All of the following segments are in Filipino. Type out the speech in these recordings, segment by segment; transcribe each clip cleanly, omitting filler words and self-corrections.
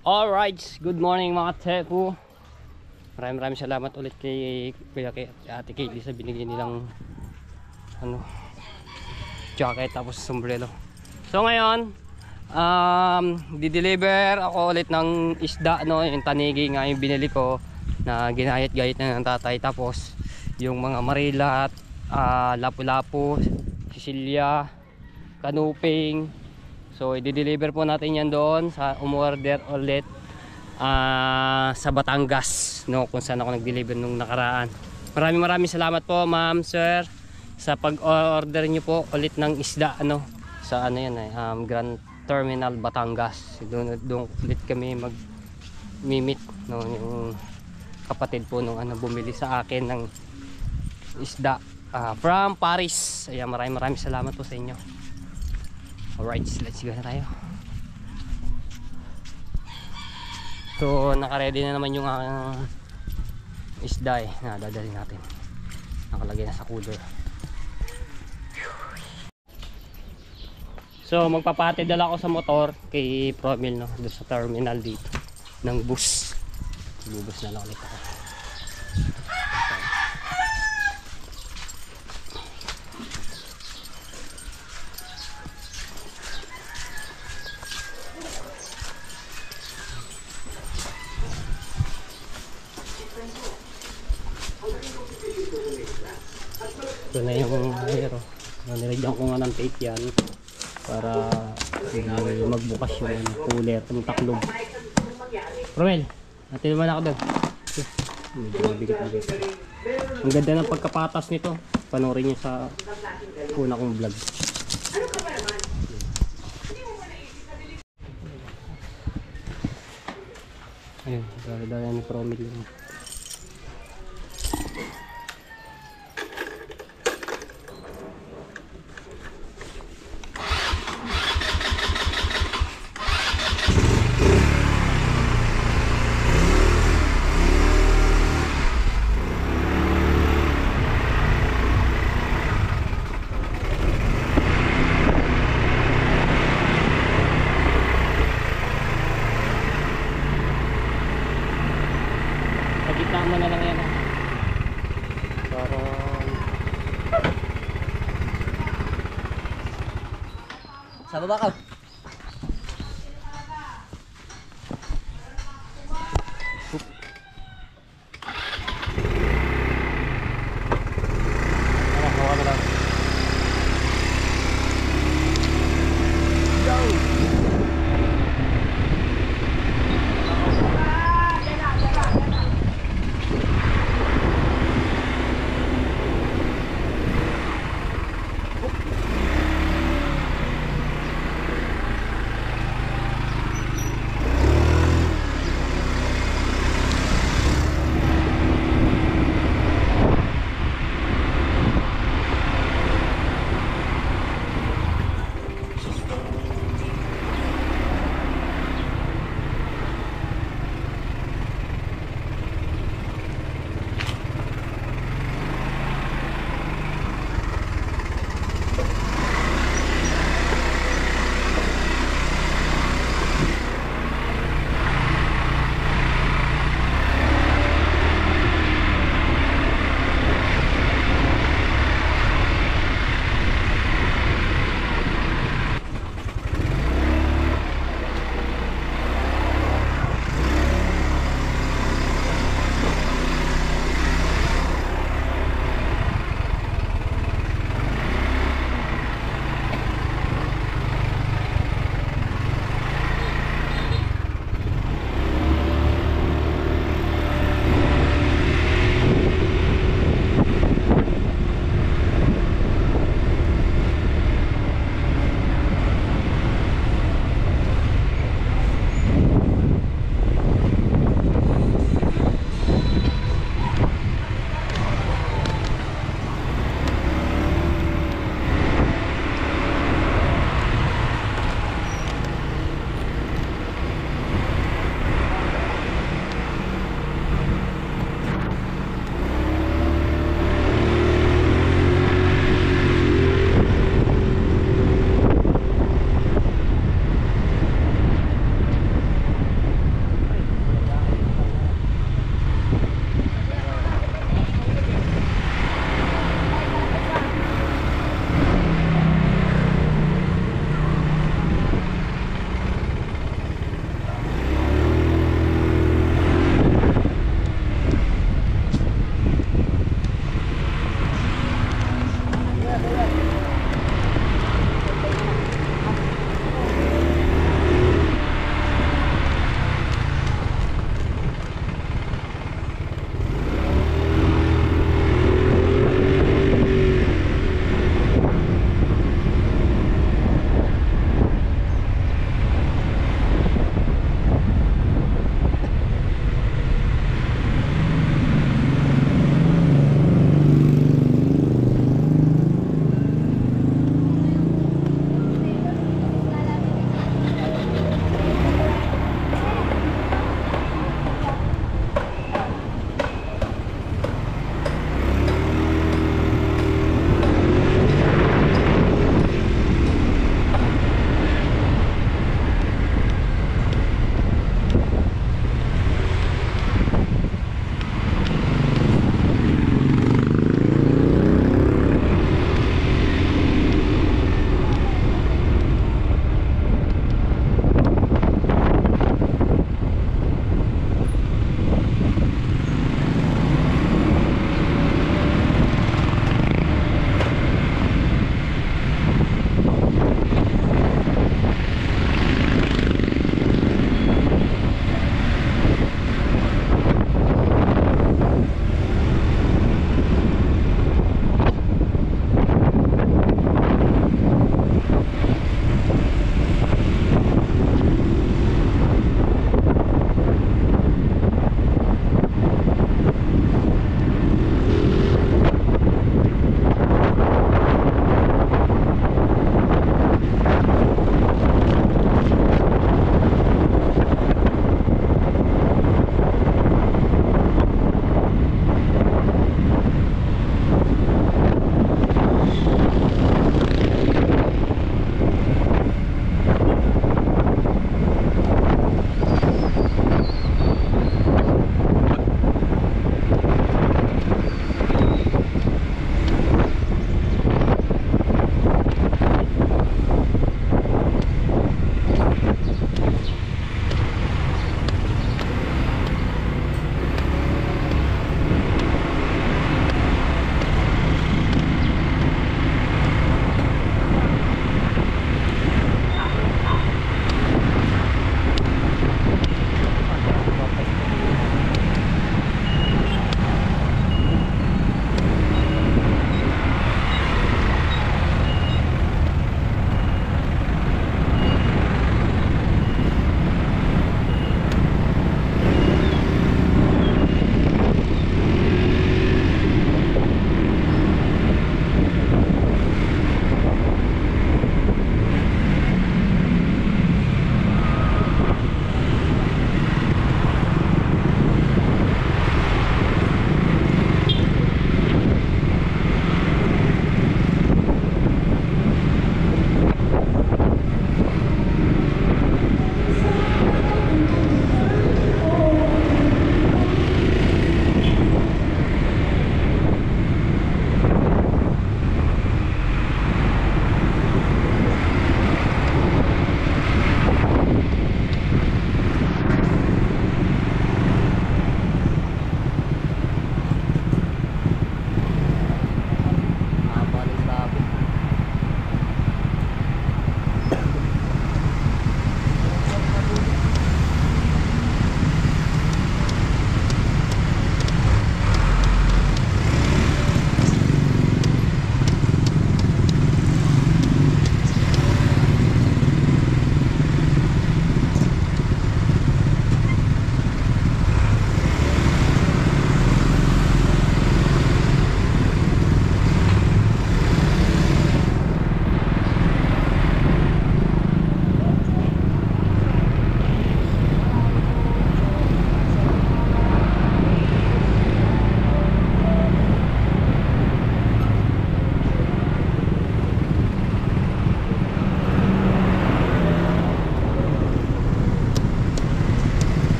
Alright, good morning mga tepu. Maraming salamat ulit kay Kuya kay Ate Kaylee sa binigay nilang jacket tapos sombrero. So ngayon, di-deliver ako ulit ng isda, yung tanigi nga yung binili ko na ginayat-gayat na ng tatay, tapos yung mga marilat, lapu-lapu, Sicilia, kanuping. So i-deliver po natin yan doon sa umorder ulit sa Batangas, kung saan ako nag-deliver nung nakaraan. Maraming salamat po ma'am, sir, sa pag-order nyo po ulit ng isda sa Grand Terminal Batangas. Doon ulit kami mag-meet, yung kapatid po nung bumili sa akin ng isda from Paris. Ayan, maraming salamat po sa inyo. Alright, let's go na tayo. So naka-ready na naman yung isda na dadalhin natin. Nakalagay na sa cooler. So magpapatid dala ako sa motor kay Promil doon sa terminal dito ng bus. Bubus na lang ulit ako. Ito na yung aero. Nilagyan ko nga ng tape yan para magbukas yung cooler ng taklob. Romel, natin naman ako doon. Medyo mabigat. Ang ganda ng pagkapatas nito. Panoorin nyo sa una kong vlog. Ayun, dala ni Promil yung mo na lang yan para sa baba ka.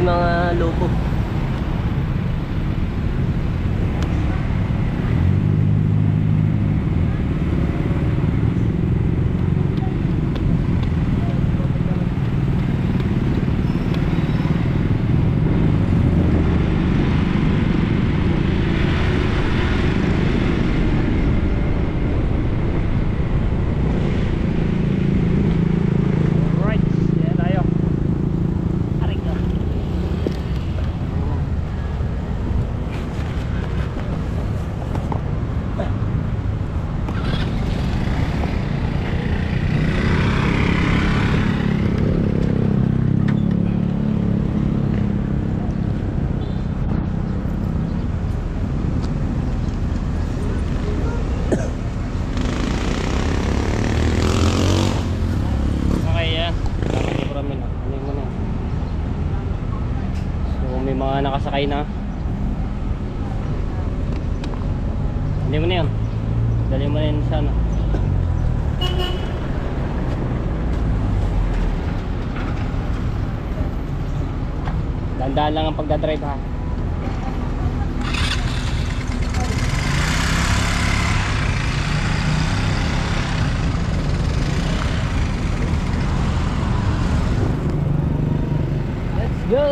yung mga lobo. Nakasakay na. Dali mo na yun. Dali mo na yun sana. Dandaan lang ang pagdadrive ha. Let's go!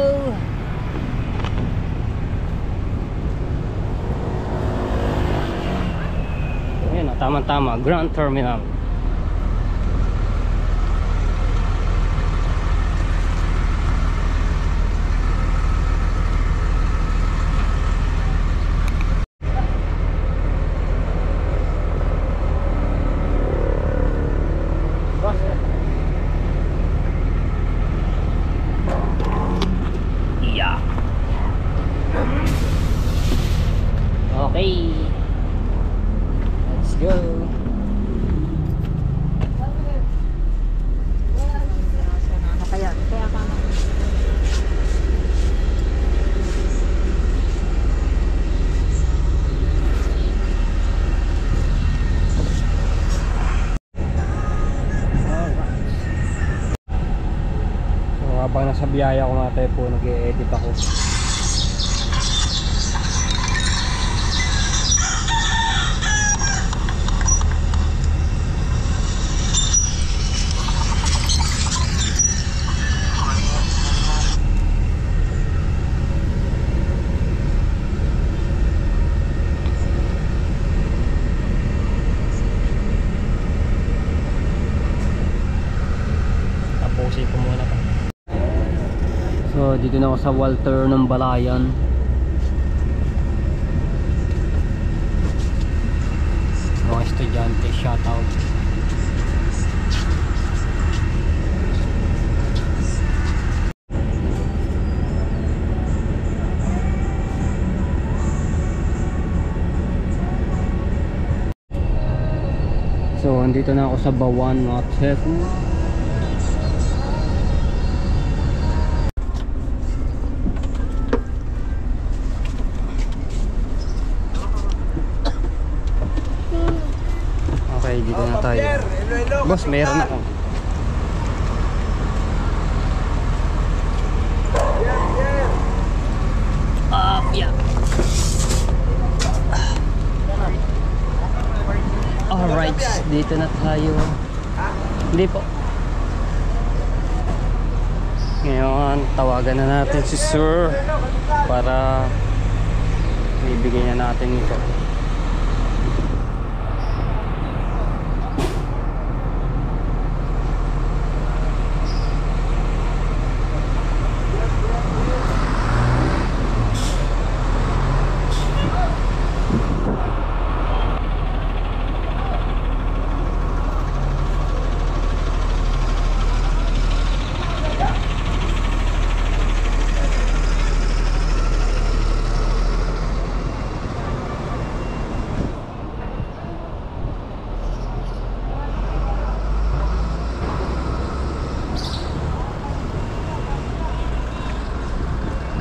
Tama-tama, Grand Terminal. Yeah. Okay. Let's go. Habang nasa biyaya ko nga tayo po, nag-e-edit ako. Tapusin ko muna pa. So dito na ako sa Walter ng Balayan. Mga estudyante, shoutout. So andito na ako sa Bawan, mga Tefu. Okay, dito na tayo. Boss, meron ako. Yeah. Alright, dito na tayo. Hindi po. Ngayon, tawagan na natin si Sir para ibigay na natin ito.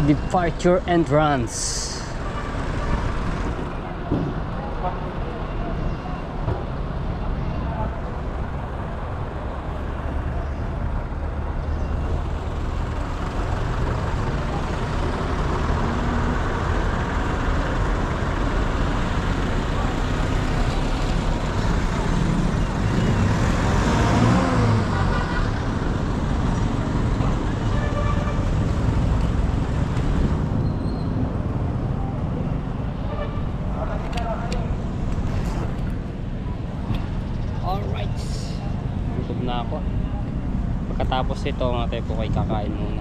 Departure entrance. Tapos ito mga tepo kay kakain muna.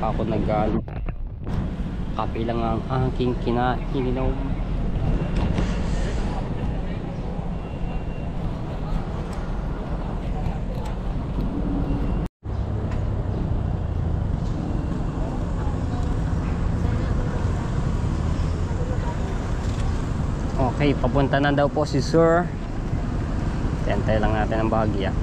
Pa ako nag-ano. Kape lang ang aking ininom. Okay, papunta na daw po si Sir. Tentay lang natin ang bahagya.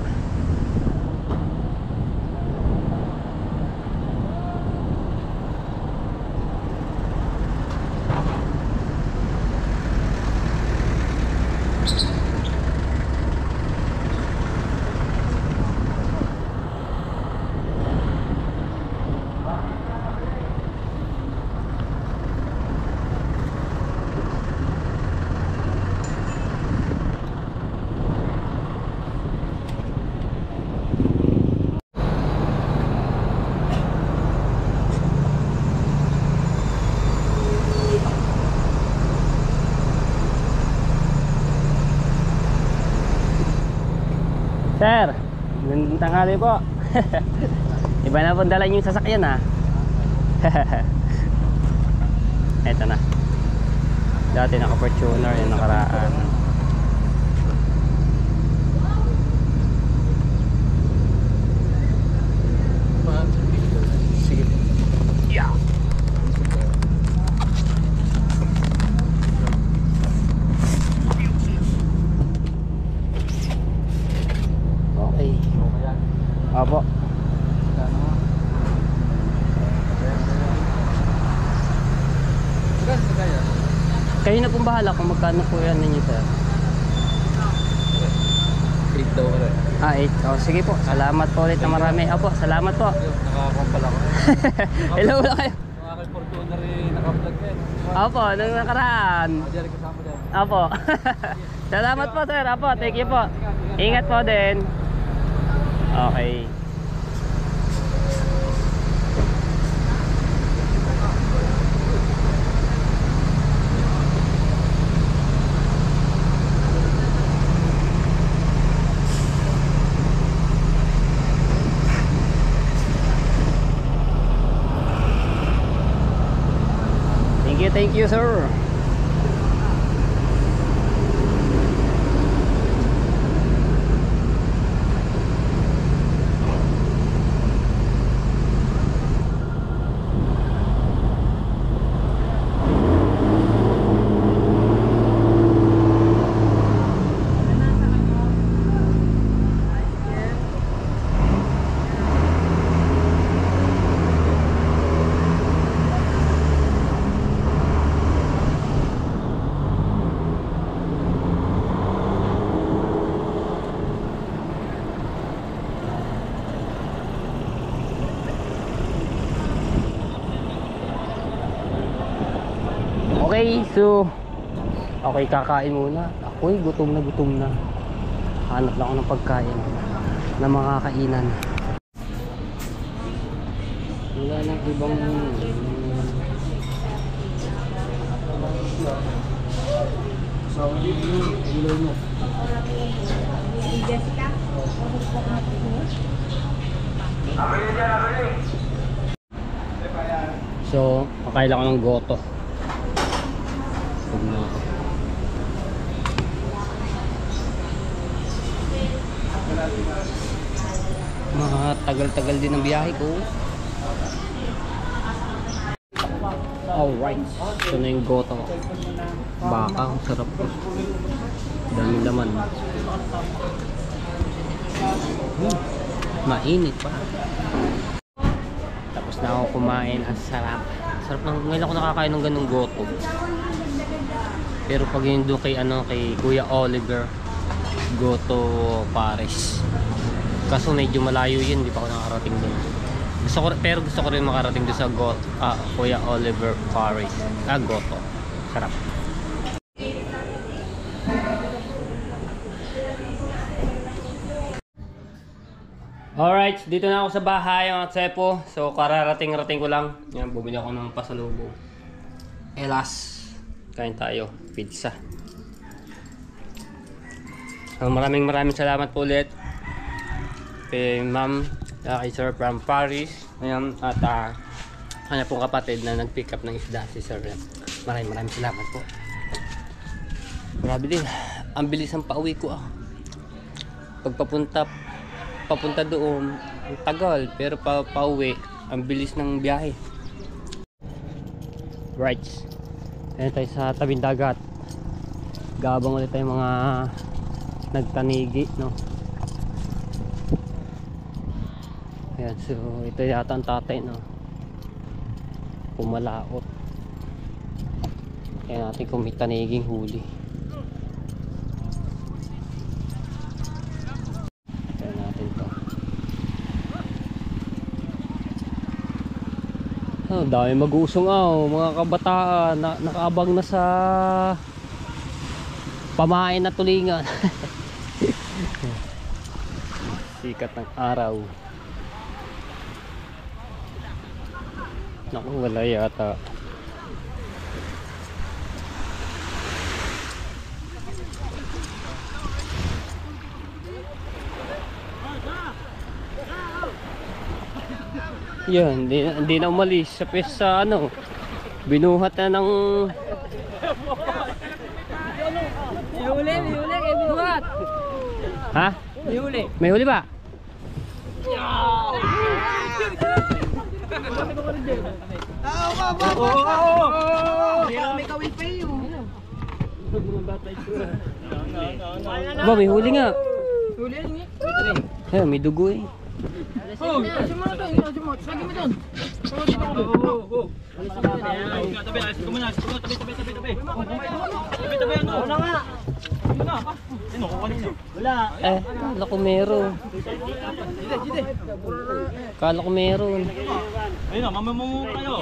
Sir, gandang tanghali po. Iba na po dala yung sasakyan ha. Eto na. Dati naka-Fortuner yung nakaraan. Sige. Yeah. Okay. Opo. Kayo na pong bahala kung magkano po yan ninyo, sir. 8 daw ka rin. 8. Oh, sige po. Salamat po ulit na marami. Opo, salamat po. Nakakakumpala ko. Hello na kayo. Mga kay Fortuner naka-vlog ka eh. Opo, nung nakaraan. Diyan kasama dyan. Opo. Salamat po, sir. Opo, thank you po. Ingat po din. Okay. Thank you, sir. Okay, so okay, kakain muna. Ako'y gutom na. Hanap lang ako ng pagkain na makakainan. Wala nang ibang so, kakain lang ako ng goto. Mga tagal-tagal din ang biyahe ko. Alright, ito na yung goto. Baka, ang sarap po. Daming laman. Mainit pa. Tapos na ako kumain. Ang sarap. Sarap ng, ngayon ako nakakain ng ganung goto. Pero pag yun doon kay, kay Kuya Oliver, goto Paris. Kaso medyo malayo yun, hindi pa ako nakarating doon. Pero gusto ko rin makarating doon sa Kuya Oliver Paris. Goto. Sarap. Alright, dito na ako sa bahay mga tsepo. So kararating-rating ko lang. Yan, bumili ako ng pasalubong. Elas. Kain tayo. Pizza. So, maraming salamat po ulit kay Ma'am Kay Sir from Paris. Ayan, at kanya pong kapatid na nag-pick up ng isda, si Sir. Maraming salamat po. Grabe din. Ang bilis ang pauwi ko papunta doon, ang tagal. Pero pauwi, ang bilis ng biyahe. Right. Ayan tayo sa tabing dagat. Gabang ulit tayo mga nagtanigi, no? Ayan, so ito yata ang tatay, no? Pumalaot. Kaya natin kung may taniging huli. Kaya natin to. Oh, dami mag-uusong mga kabataan na nakaabang na sa pamain na tulingan. Sikat ng araw. Naku, wala yata. Yan, hindi na umalis sa pesa, binuhat na ng May huli, kaya binuhat. ha? May huli. May huli ba? May kawil pa yun. Ba, may huli nga. Huli yan eh. Ayun, may dugo eh. Oh, kasi mo na to. Lagi mo dun. Kala ko meron. Kala ko meron. Ayun na, mamamumura kayo.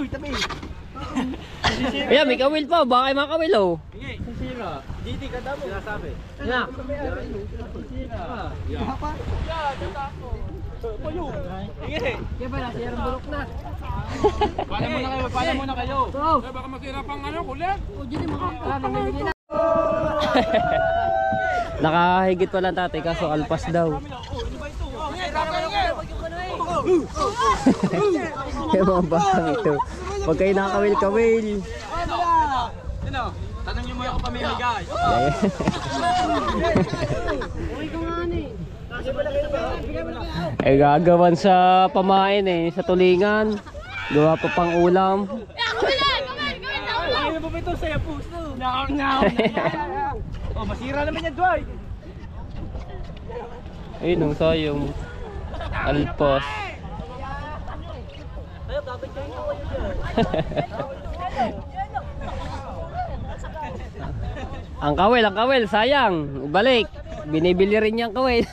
Tabi. Ayan, may kawil pa. Baka may mga kawil Sira. GT ka daw mo. Sinasabi. Yan. Kaya pala, siyang bulok na. Pala muna kayo. Baka masira pang kulit. O, dyan yung mga namimili na. Nakahigit pa lang tatay, kaso alpas daw. Yung mga batang ito. Huwag kayo nakakawil-kawil. Tanong niyo mo ako pamimigay. Eh, gagawan sa pamain sa tulingan. Gawa pa pang ulam. Ano ba ito saya puso? Oh, masira naman yan, Dwight. Ayun, sayang. Alpas. Ang kawil, sayang. Balik. Binibili rin niyang kawil.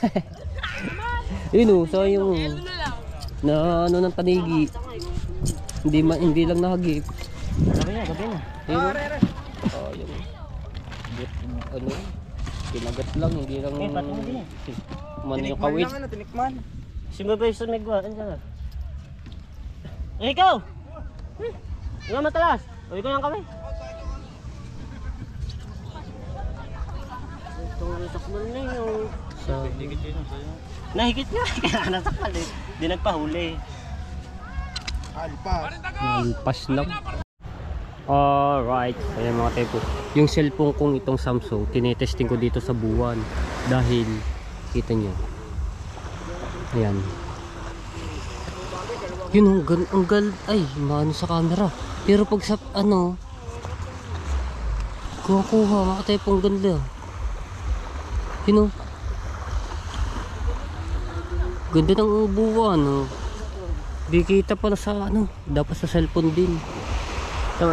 Yun sayang. Na ng tanigi. Hindi lang nahagip. Gabi na. Ayun. Oh, yun. Kinagat lang, hindi lang yung kawil. Tinikman. Simabay sa megwa, ano ka? Ikaw! Nga matalas! Uy ko lang kami. Itong sakman na yung... Nahigit nga, kaya nasakal eh. Di nagpahuli. Alpas lang. Alright, ayan mga tepo. Yung cellphone kong itong Samsung, tinetesting ko dito sa buwan. Dahil, kita nyo. Ayan. Yun, ay, maano sa camera. Pero pag sa, kuha, mga tepo, ang ganda. Yun, ganda ng buwan, Di kita pala sa, dapat sa cellphone din.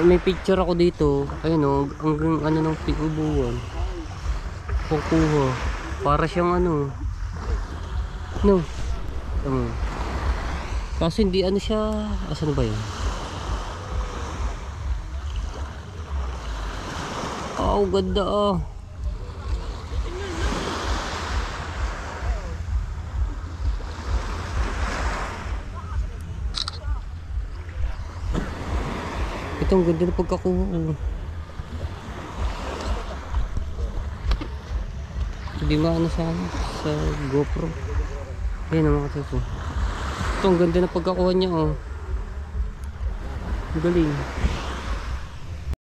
May picture ako dito. Ayun hanggang ng ubuan. Kukuha. Para siyang Kasi hindi siya. Asan ba yan? Oh, ganda Ito ang ganda na pagkakuha. Di maano sa GoPro. Ayan ang mga kaso. Ito, ang ganda na pagkakuha niya, oh. Ang galing.